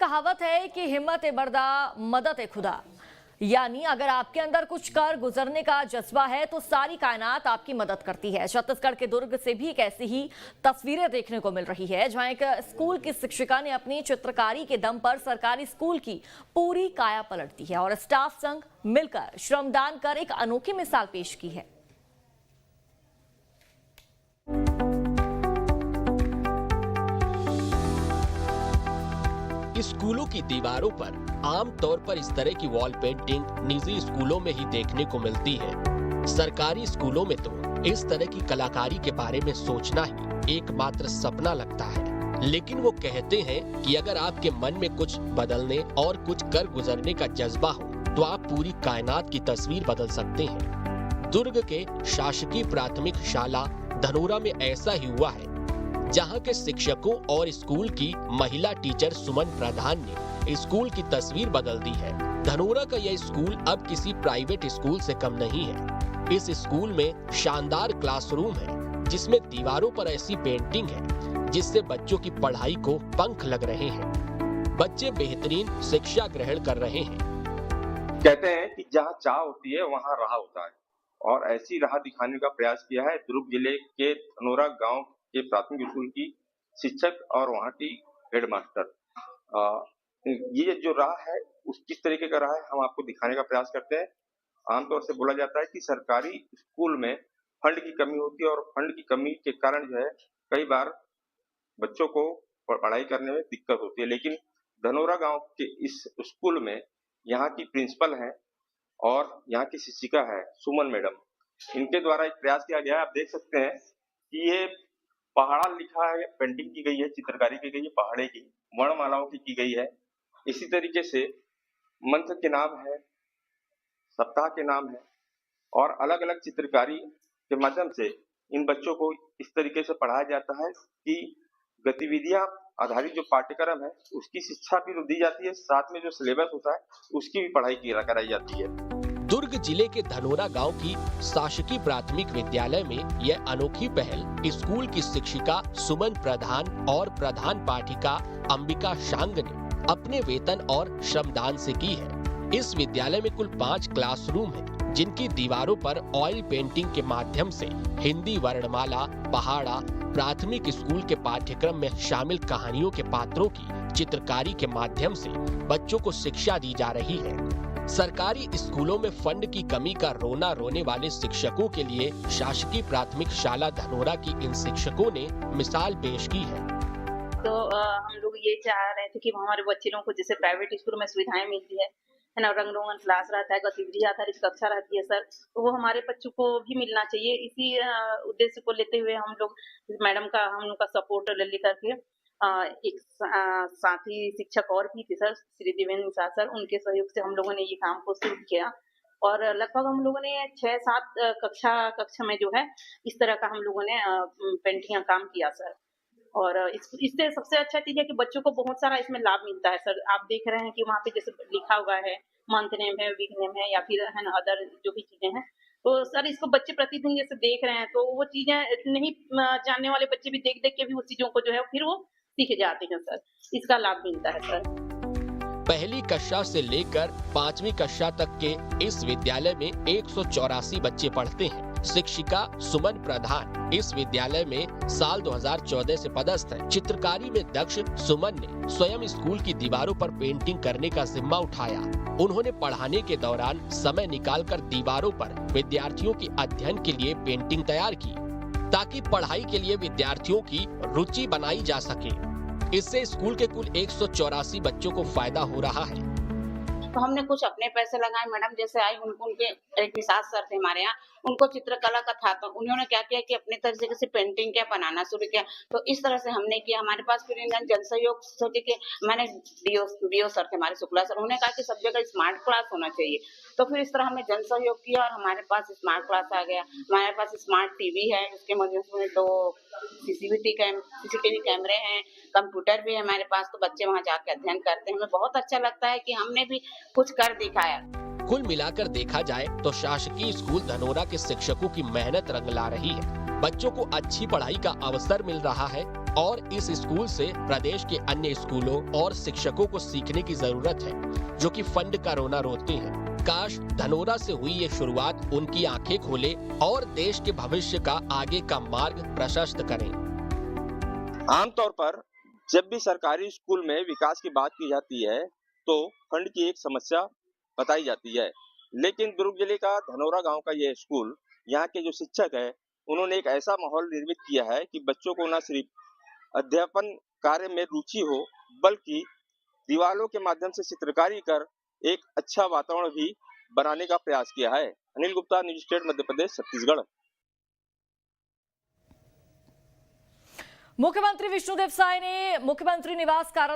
कहावत है कि हिम्मत ए मर्दा मदद ए खुदा। यानी अगर आपके अंदर कुछ कर गुजरने का जज्बा है तो सारी कायनात आपकी मदद करती है। छत्तीसगढ़ के दुर्ग से भी एक ऐसी ही तस्वीरें देखने को मिल रही है, जहां एक स्कूल की शिक्षिका ने अपनी चित्रकारी के दम पर सरकारी स्कूल की पूरी काया पलट दी है और स्टाफ संग मिलकर श्रमदान कर एक अनोखी मिसाल पेश की है। स्कूलों की दीवारों पर आमतौर पर इस तरह की वॉल पेंटिंग निजी स्कूलों में ही देखने को मिलती है। सरकारी स्कूलों में तो इस तरह की कलाकारी के बारे में सोचना ही एकमात्र सपना लगता है। लेकिन वो कहते हैं कि अगर आपके मन में कुछ बदलने और कुछ कर गुजरने का जज्बा हो तो आप पूरी कायनात की तस्वीर बदल सकते हैं। दुर्ग के शासकीय प्राथमिक शाला धनोरा में ऐसा ही हुआ है, जहां के शिक्षकों और स्कूल की महिला टीचर सुमन प्रधान ने स्कूल की तस्वीर बदल दी है। धनोरा का यह स्कूल अब किसी प्राइवेट स्कूल से कम नहीं है। इस स्कूल में शानदार क्लासरूम है, जिसमें दीवारों पर ऐसी पेंटिंग है जिससे बच्चों की पढ़ाई को पंख लग रहे हैं। बच्चे बेहतरीन शिक्षा ग्रहण कर रहे हैं। कहते हैं कि जहाँ चाह होती है वहाँ राह होता है, और ऐसी राह दिखाने का प्रयास किया है दुर्ग जिले के धनोरा गांव के प्राथमिक स्कूल की शिक्षक और वहाँ की हेडमास्टर। ये जो राह है उस किस तरीके का राह है हम आपको दिखाने का प्रयास करते हैं। आमतौर से बोला जाता है कि सरकारी स्कूल में फंड की कमी होती है, और फंड की कमी के कारण जो है कई बार बच्चों को पढ़ाई करने में दिक्कत होती है। लेकिन धनोरा गांव के इस स्कूल में यहाँ की प्रिंसिपल है और यहाँ की शिक्षिका है सुमन मैडम। इनके द्वारा एक प्रयास किया गया है। आप देख सकते हैं कि ये पहाड़ा लिखा है, पेंटिंग की गई है, चित्रकारी की गई है, पहाड़े की वर्णमालाओं की गई है। इसी तरीके से मंत्र के नाम है, सप्ताह के नाम है, और अलग अलग चित्रकारी के माध्यम से इन बच्चों को इस तरीके से पढ़ाया जाता है कि गतिविधियां आधारित जो पाठ्यक्रम है उसकी शिक्षा भी दी जाती है, साथ में जो सिलेबस होता है उसकी भी पढ़ाई कराई जाती है। दुर्ग जिले के धनोरा गांव की शासकीय प्राथमिक विद्यालय में यह अनोखी पहल स्कूल की शिक्षिका सुमन प्रधान और प्रधान पाठिका अंबिका शांग ने अपने वेतन और श्रमदान से की है। इस विद्यालय में कुल 5 क्लासरूम हैं, जिनकी दीवारों पर ऑयल पेंटिंग के माध्यम से हिंदी वर्णमाला, पहाड़ा, प्राथमिक स्कूल के पाठ्यक्रम में शामिल कहानियों के पात्रों की चित्रकारी के माध्यम से बच्चों को शिक्षा दी जा रही है। सरकारी स्कूलों में फंड की कमी का रोना रोने वाले शिक्षकों के लिए शासकीय प्राथमिक शाला धनोरा की इन शिक्षकों ने मिसाल पेश की है। तो हम लोग ये चाह रहे थे कि हमारे बच्चे लोगों को जैसे प्राइवेट स्कूल में सुविधाएं मिलती है ना, रंग रोगन क्लास रहता है, गतिविधि आधारित कक्षा रहती है सर, तो वो हमारे बच्चों को भी मिलना चाहिए। इसी उद्देश्य को लेते हुए हम लोग मैडम का हम लोग का सपोर्ट ले करके एक साथी शिक्षक और भी थे सर, श्री देवेंद्र सर, उनके सहयोग से हम लोगों ने ये काम को शुरू किया। और लगभग हम लोगों ने 6-7 कक्षा में जो है इस तरह का हम लोगों ने पेंटिंग का काम किया सर। और इससे सबसे अच्छा चीज है कि बच्चों को बहुत सारा इसमें लाभ मिलता है सर। आप देख रहे हैं कि वहाँ पे जैसे लिखा हुआ है मंथ नेम है, वीक नेम है, या फिर है ना अदर जो भी चीजें हैं, तो सर इसको बच्चे प्रतिदिन जैसे देख रहे हैं तो वो चीजें नहीं जानने वाले बच्चे भी देख देख के भी उस चीजों को जो है फिर वो सीख जाते हैं सर। इसका लाभ मिलता है सर। पहली कक्षा से लेकर 5वीं कक्षा तक के इस विद्यालय में 184 बच्चे पढ़ते हैं। शिक्षिका सुमन प्रधान इस विद्यालय में साल 2014 से पदस्थ है। चित्रकारी में दक्ष सुमन ने स्वयं स्कूल की दीवारों पर पेंटिंग करने का जिम्मा उठाया। उन्होंने पढ़ाने के दौरान समय निकालकर दीवारों पर विद्यार्थियों के अध्ययन के लिए पेंटिंग तैयार की, ताकि पढ़ाई के लिए विद्यार्थियों की रुचि बनाई जा सके। इससे स्कूल के कुल 184 बच्चों को फायदा हो रहा है। तो हमने कुछ अपने पैसे लगाए। मैडम जैसे आई उनके एक निषाद सर थे हमारे यहाँ, उनको चित्रकला का था, तो उन्होंने क्या किया कि अपने तरीके से पेंटिंग क्या बनाना शुरू किया। तो इस तरह से हमने किया। हमारे पास फिर जन सहयोग सोचे कि मैंने डीओ सर थे हमारे शुक्ला सर, उन्होंने कहा कि सब जगह स्मार्ट क्लास होना चाहिए। तो फिर इस तरह हमने जन सहयोग किया और हमारे पास स्मार्ट क्लास आ गया। हमारे पास स्मार्ट टीवी है, उसके माध्यम से 2 सीसीटीवी कैमरे हैं, कंप्यूटर भी है हमारे पास, तो बच्चे वहाँ जाकर अध्ययन करते हैं। हमें बहुत अच्छा लगता है कि हमने भी कुछ कर दिखाया। कुल मिलाकर देखा जाए तो शासकीय स्कूल धनोरा के शिक्षकों की मेहनत रंग ला रही है। बच्चों को अच्छी पढ़ाई का अवसर मिल रहा है और इस स्कूल से प्रदेश के अन्य स्कूलों और शिक्षकों को सीखने की जरूरत है, जो कि फंड का रोना रोते हैं। काश धनोरा से हुई ये शुरुआत उनकी आंखें खोले और देश के भविष्य का आगे का मार्ग प्रशस्त करें। आमतौर पर जब भी सरकारी स्कूल में विकास की बात की जाती है तो फंड की एक समस्या बताई जाती है, लेकिन दुर्ग जिले का धनोरा गांव का यह स्कूल, यहाँ के जो शिक्षक है, उन्होंने एक ऐसा माहौल निर्मित किया है कि बच्चों को न सिर्फ अध्यापन कार्य में रुचि हो, बल्कि दीवारों के माध्यम से चित्रकारी कर एक अच्छा वातावरण भी बनाने का प्रयास किया है। Anil Gupta, news state Madhya Pradesh, Chhattisgarh. मुख्यमंत्री विष्णुदेव साय ने मुख्यमंत्री निवास कार्यालय